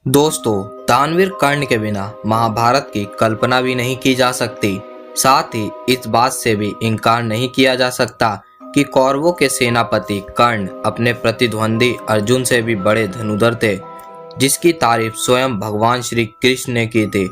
दोस्तों, दानवीर कर्ण के बिना महाभारत की कल्पना भी नहीं की जा सकती। साथ ही इस बात से भी इनकार नहीं किया जा सकता कि कौरवों के सेनापति कर्ण अपने प्रतिद्वंदी अर्जुन से भी बड़े धनुधर थे, जिसकी तारीफ स्वयं भगवान श्री कृष्ण ने की थी।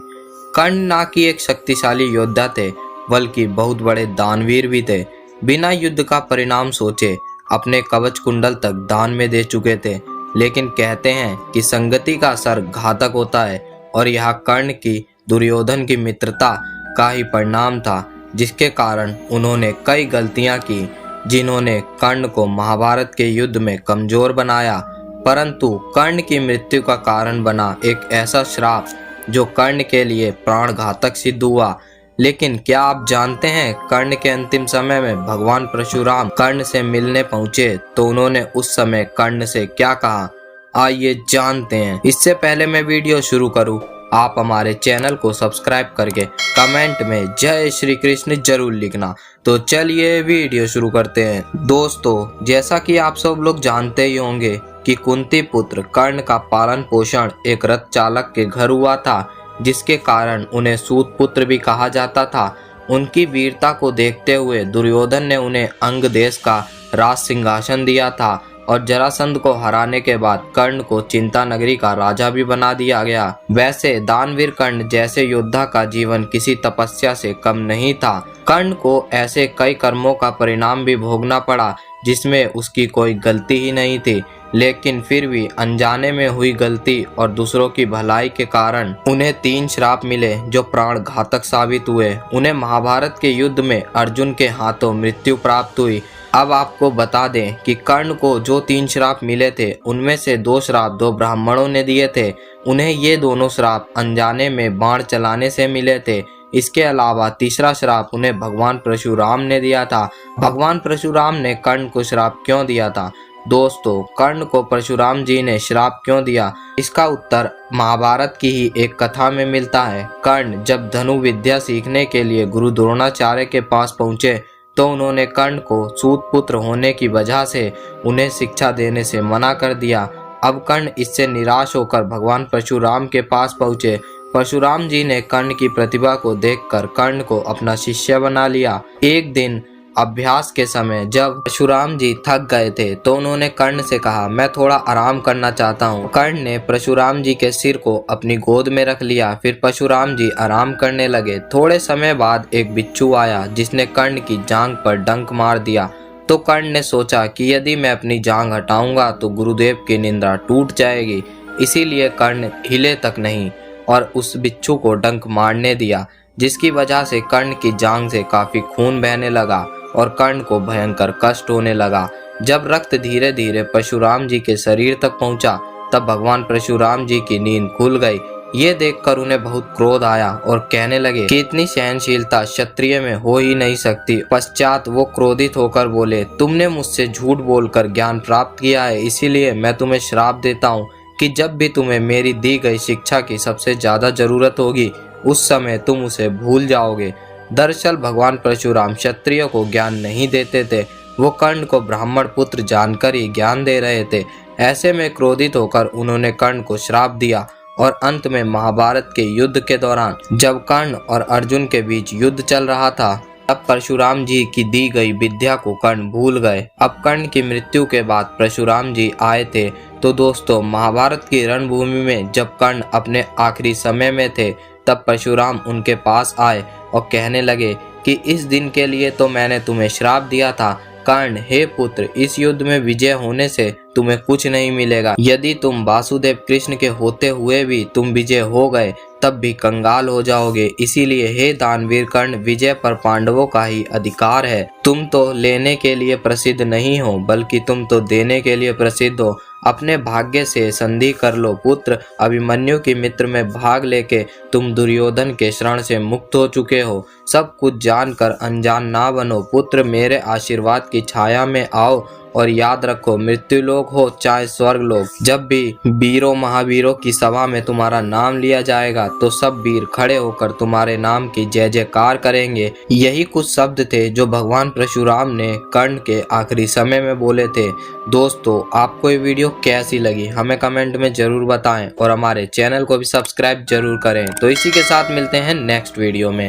कर्ण ना कि एक शक्तिशाली योद्धा थे, बल्कि बहुत बड़े दानवीर भी थे। बिना युद्ध का परिणाम सोचे अपने कवच कुंडल तक दान में दे चुके थे। लेकिन कहते हैं कि संगति का असर घातक होता है, और यह कर्ण की दुर्योधन की मित्रता का ही परिणाम था, जिसके कारण उन्होंने कई गलतियां की, जिन्होंने कर्ण को महाभारत के युद्ध में कमजोर बनाया। परंतु कर्ण की मृत्यु का कारण बना एक ऐसा श्राप जो कर्ण के लिए प्राण घातक सिद्ध हुआ। लेकिन क्या आप जानते हैं, कर्ण के अंतिम समय में भगवान परशुराम कर्ण से मिलने पहुंचे तो उन्होंने उस समय कर्ण से क्या कहा? आइए जानते हैं। इससे पहले मैं वीडियो शुरू करूं, आप हमारे चैनल को सब्सक्राइब करके कमेंट में जय श्री कृष्ण जरूर लिखना। तो चलिए वीडियो शुरू करते हैं। दोस्तों, जैसा कि आप सब लोग जानते ही होंगे कि कुंती पुत्र कर्ण का पालन पोषण एक रथ चालक के घर हुआ था, जिसके कारण उन्हें सूत पुत्र भी कहा जाता था। उनकी वीरता को देखते हुए दुर्योधन ने उन्हें अंग देश का राज सिंहासन दिया था, और जरासंध को हराने के बाद कर्ण को चिंता नगरी का राजा भी बना दिया गया। वैसे दानवीर कर्ण जैसे योद्धा का जीवन किसी तपस्या से कम नहीं था। कर्ण को ऐसे कई कर्मों का परिणाम भी भोगना पड़ा जिसमें उसकी कोई गलती ही नहीं थी, लेकिन फिर भी अनजाने में हुई गलती और दूसरों की भलाई के कारण उन्हें 3 श्राप मिले जो प्राण घातक साबित हुए। उन्हें महाभारत के युद्ध में अर्जुन के हाथों मृत्यु प्राप्त हुई। अब आपको बता दें कि कर्ण को जो 3 श्राप मिले थे, उनमें से 2 श्राप 2 ब्राह्मणों ने दिए थे। उन्हें ये दोनों श्राप अनजाने में बाण चलाने से मिले थे। इसके अलावा तीसरा श्राप उन्हें भगवान परशुराम ने दिया था। भगवान परशुराम ने कर्ण को श्राप क्यों दिया था? दोस्तों, कर्ण को परशुराम जी ने श्राप क्यों दिया, इसका उत्तर महाभारत की ही एक कथा में मिलता है। कर्ण जब धनु विद्या सीखने के लिए गुरु द्रोणाचार्य के पास पहुंचे तो उन्होंने कर्ण को सूत पुत्र होने की वजह से उन्हें शिक्षा देने से मना कर दिया। अब कर्ण इससे निराश होकर भगवान परशुराम के पास पहुंचे। परशुराम जी ने कर्ण की प्रतिभा को देखकर कर्ण को अपना शिष्य बना लिया। एक दिन अभ्यास के समय जब परशुराम जी थक गए थे तो उन्होंने कर्ण से कहा, मैं थोड़ा आराम करना चाहता हूँ। कर्ण ने परशुराम जी के सिर को अपनी गोद में रख लिया। फिर परशुराम जी आराम करने लगे। थोड़े समय बाद एक बिच्छू आया जिसने कर्ण की जांघ पर डंक मार दिया। तो कर्ण ने सोचा कि यदि मैं अपनी जांघ हटाऊंगा तो गुरुदेव की निंद्रा टूट जाएगी। इसीलिए कर्ण हिले तक नहीं और उस बिच्छू को डंक मारने दिया, जिसकी वजह से कर्ण की जांघ से काफी खून बहने लगा और कर्ण को भयंकर कष्ट होने लगा। जब रक्त धीरे धीरे परशुराम जी के शरीर तक पहुंचा तब भगवान परशुराम जी की नींद खुल गई। ये देखकर उन्हें बहुत क्रोध आया और कहने लगे कि इतनी सहनशीलता क्षत्रिय में हो ही नहीं सकती। पश्चात वो क्रोधित होकर बोले, तुमने मुझसे झूठ बोलकर ज्ञान प्राप्त किया है, इसीलिए मैं तुम्हें श्राप देता हूँ कि जब भी तुम्हें मेरी दी गई शिक्षा की सबसे ज्यादा जरूरत होगी उस समय तुम उसे भूल जाओगे। दरअसल भगवान परशुराम क्षत्रिय को ज्ञान नहीं देते थे, वो कर्ण को ब्राह्मण पुत्र जानकर ही ज्ञान दे रहे थे। ऐसे में क्रोधित होकर उन्होंने कर्ण को श्राप दिया, और अंत में महाभारत के युद्ध के दौरान जब कर्ण और अर्जुन के बीच युद्ध चल रहा था तब परशुराम जी की दी गई विद्या को कर्ण भूल गए। अब कर्ण की मृत्यु के बाद परशुराम जी आए थे। तो दोस्तों, महाभारत की रणभूमि में जब कर्ण अपने आखिरी समय में थे तब परशुराम उनके पास आए और कहने लगे कि इस दिन के लिए तो मैंने तुम्हें श्राप दिया था। कर्ण, हे पुत्र, इस युद्ध में विजय होने से तुम्हें कुछ नहीं मिलेगा। यदि तुम वासुदेव कृष्ण के होते हुए भी तुम विजय हो गए तब भी कंगाल हो जाओगे। इसीलिए हे दानवीर कर्ण, विजय पर पांडवों का ही अधिकार है। तुम तो लेने के लिए प्रसिद्ध नहीं हो, बल्कि तुम तो देने के लिए प्रसिद्ध हो। अपने भाग्य से संधि कर लो पुत्र। अभिमन्यु की मित्र में भाग लेके तुम दुर्योधन के शरण से मुक्त हो चुके हो। सब कुछ जानकर अनजान ना बनो पुत्र। मेरे आशीर्वाद की छाया में आओ और याद रखो, मृत्यु लोक हो चाहे स्वर्ग लोक, जब भी वीरों महावीरों की सभा में तुम्हारा नाम लिया जाएगा तो सब वीर खड़े होकर तुम्हारे नाम की जय जयकार करेंगे। यही कुछ शब्द थे जो भगवान परशुराम ने कर्ण के आखिरी समय में बोले थे। दोस्तों, आपको ये वीडियो कैसी लगी हमें कमेंट में जरूर बताएं और हमारे चैनल को भी सब्सक्राइब जरूर करें। तो इसी के साथ मिलते हैं नेक्स्ट वीडियो में।